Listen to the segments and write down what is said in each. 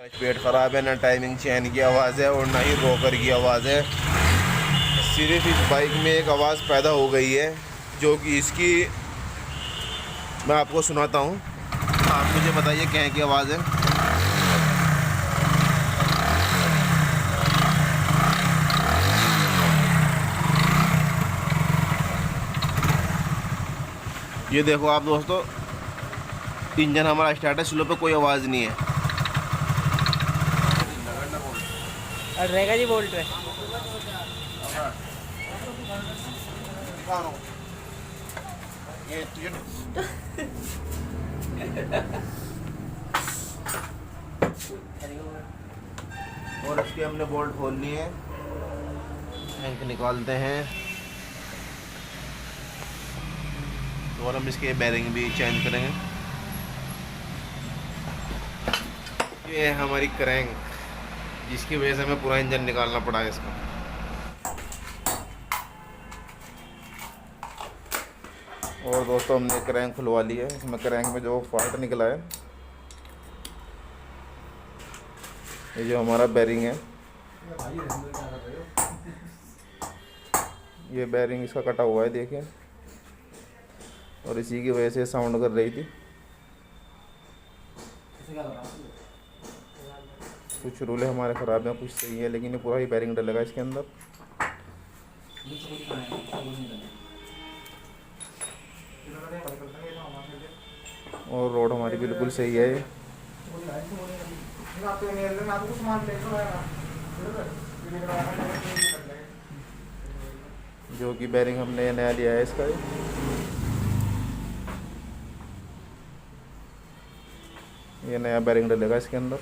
पेट ख़राब है, ना टाइमिंग चैन की आवाज़ है और ना ही रोकर की आवाज़ है। सिर्फ इस बाइक में एक आवाज़ पैदा हो गई है जो कि इसकी मैं आपको सुनाता हूँ। आप मुझे बताइए क्या की आवाज़ है। ये देखो आप दोस्तों, इंजन हमारा स्टार्ट है, स्लो पे कोई आवाज़ नहीं है। और रहेगा जी बोल्ट है। और इसके हमने बोल्ट खोल लिए हैं, टैंक निकालते हैं और हम इसके बेरिंग भी चेंज करेंगे। ये है हमारी क्रैंक, जिसकी वजह से हमें पूरा इंजन निकालना पड़ा है इसका। और दोस्तों हमने क्रैंक खुलवा ली है। इसमें क्रैंक में जो फॉल्ट निकला है, ये जो हमारा बेरिंग है, ये बेरिंग इसका कटा हुआ है देखिए, और इसी की वजह से साउंड कर रही थी। कुछ रूले हमारे ख़राब हैं, कुछ सही है, लेकिन ये पूरा ही बेरिंग डलेगा इसके अंदर। और रोड हमारी बिल्कुल सही है। जो कि बेरिंग हमने नया लिया है इसका, ये नया बेरिंग डलेगा इसके अंदर।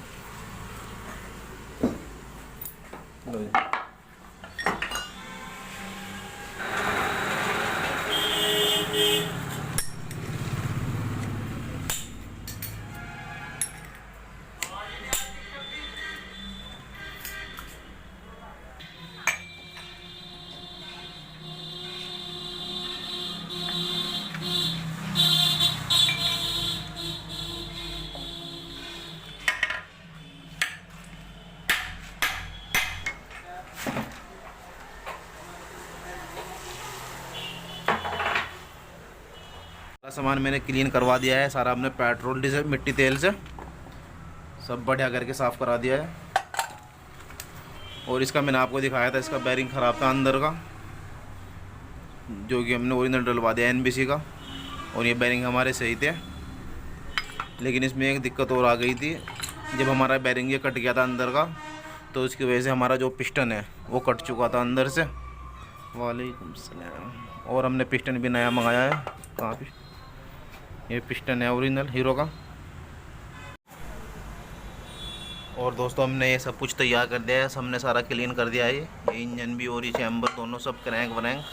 सामान मैंने क्लीन करवा दिया है सारा, हमने पेट्रोल डीजल मिट्टी तेल से सब बढ़िया करके साफ़ करा दिया है। और इसका मैंने आपको दिखाया था, इसका बेरिंग ख़राब था अंदर का, जो कि हमने ओरिजिनल डलवा दिया एनबीसी का। और ये बेरिंग हमारे सही थे, लेकिन इसमें एक दिक्कत और आ गई थी। जब हमारा बेरिंग ये कट गया था अंदर का, तो उसकी वजह से हमारा जो पिस्टन है वो कट चुका था अंदर से। वालेकुम सलाम। और हमने पिस्टन भी नया मंगाया है। कहाँ पे ये पिस्टन है ओरिजिनल हीरो का। और दोस्तों हमने ये सब कुछ तैयार कर दिया है, हमने सारा क्लीन कर दिया है। ये इंजन भी और ये चैम्बर दोनों सब क्रैंक वरैंक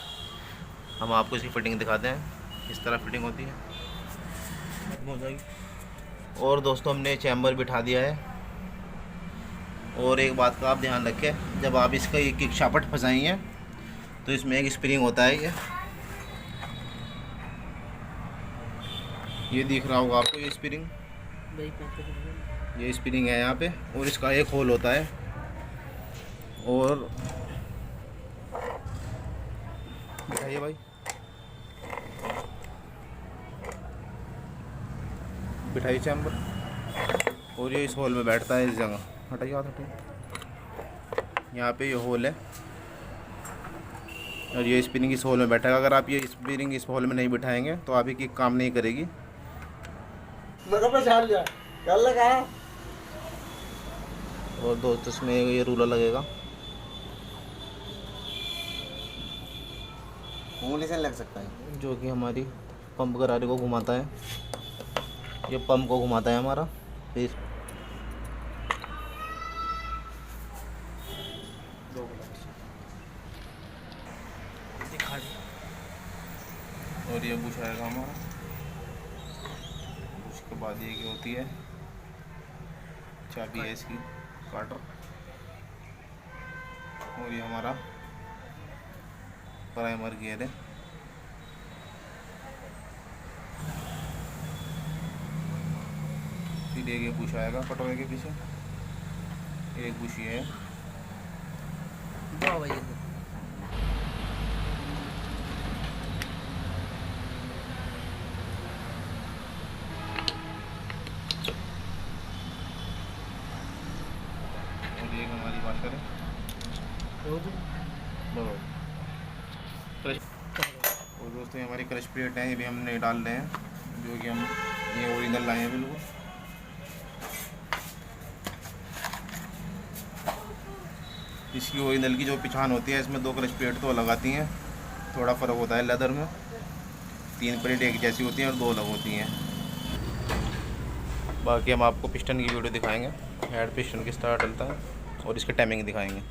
हम आपको इसकी फ़िटिंग दिखाते हैं, इस तरह फिटिंग होती है, हो जाएगी। और दोस्तों हमने चैम्बर बिठा दिया है। और एक बात का आप ध्यान रखें, जब आप इसका एक एक शापट फंसाएंगे तो इसमें एक स्प्रिंग होता है, ये दिख रहा होगा आपको, ये स्प्रिंग, ये स्प्रिंग है यहाँ पे, और इसका एक होल होता है। और बिठाइए भाई, बिठाइए चैम्बर। और ये इस होल में बैठता है, इस जगह हटाइए, हाथ हटाइए, यहाँ पे ये होल है और ये स्प्रिंग इस होल में बैठेगा। अगर आप ये स्प्रिंग इस होल में नहीं बिठाएंगे तो आप ये काम नहीं करेगी। और दोस्त इसमें ये रूलर लगेगा, उंगली से लग सकता है, जो कि हमारी पंप गरारे को घुमाता है। ये पंप को घुमाता है हमारा। फिर और ये बुश आएगा हमारा। उसके बाद ये क्या होती है, चाबी है इसकी, काटर। और ये हमारा प्राइमर गियर है। फिर ये बुश आएगा कटोरे के पीछे। एक बुशी है। 2 बजे तक। और ये हमारी वाशर है। बराबर। और दोस्तों ये हमारी क्रश प्लेट है, ये भी हमने डाल रहे हैं, जो कि हम ये ओरिजिनल लाए हैं बिल्कुल। इसकी ओरिजिनल की जो पहचान होती है, इसमें 2 क्रश प्लेट तो अलग आती हैं, थोड़ा फ़र्क होता है लेदर में। 3 प्लेट एक जैसी होती हैं और 2 अलग होती हैं। बाकी हम आपको पिस्टन की वीडियो दिखाएंगे, हेड पिस्टन किस तरह डलता है, और इसके टाइमिंग दिखाएंगे।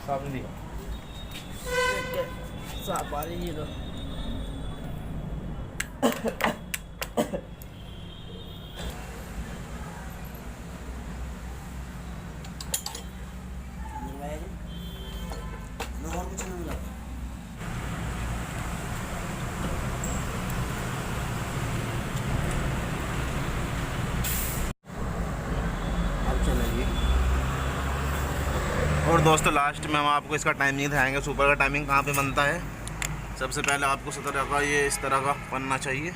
साफ नहीं दिखा। साफ आ रही है तो। और दोस्तों लास्ट में हम आपको इसका टाइमिंग दिखाएंगे, सुपर का टाइमिंग कहाँ पे बनता है। सबसे पहले आपको इस तरह का, ये इस तरह का बनना चाहिए,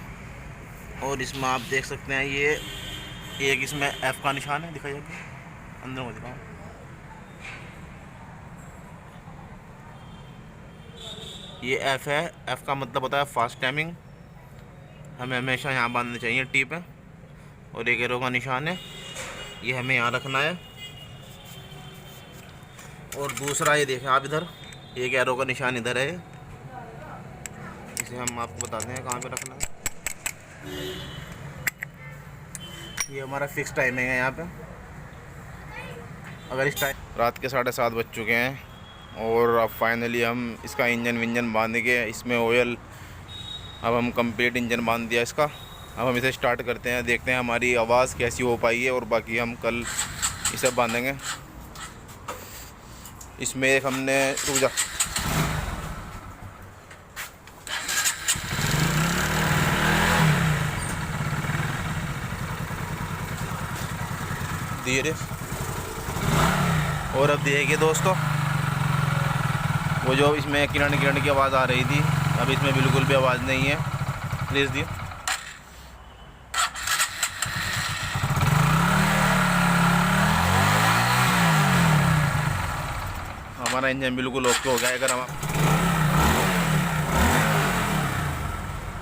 और इसमें आप देख सकते हैं ये एक इसमें एफ़ का निशान है, दिखाइए अंदर को दिखाओ। ये एफ़ है, एफ़ का मतलब होता है फास्ट टाइमिंग। हमें हमेशा यहाँ बांधनी चाहिए टीप है, और एक एरो का निशान है, ये हमें यहाँ रखना है। और दूसरा ये देखें आप इधर, एक एरो का निशान इधर है, इसे हम आपको बताते हैं कहाँ पे रखना है। ये हमारा फिक्स टाइमिंग है यहाँ पे। अगर इस टाइम रात के 7:30 बज चुके हैं, और अब फाइनली हम इसका इंजन विंजन बांध के, इसमें ऑयल, अब हम कंप्लीट इंजन बांध दिया इसका। अब हम इसे स्टार्ट करते हैं, देखते हैं हमारी आवाज़ कैसी हो पाई है, और बाकी हम कल इसे बांधेंगे। इसमें एक हमने, रुक जा, धीरे। और अब देखिए दोस्तों, वो जो इसमें किरण किरण की आवाज़ आ रही थी, अब इसमें बिल्कुल भी आवाज़ नहीं है। प्लीज़ दिए, हमारा इंजन बिल्कुल ओके हो गया। अगर हम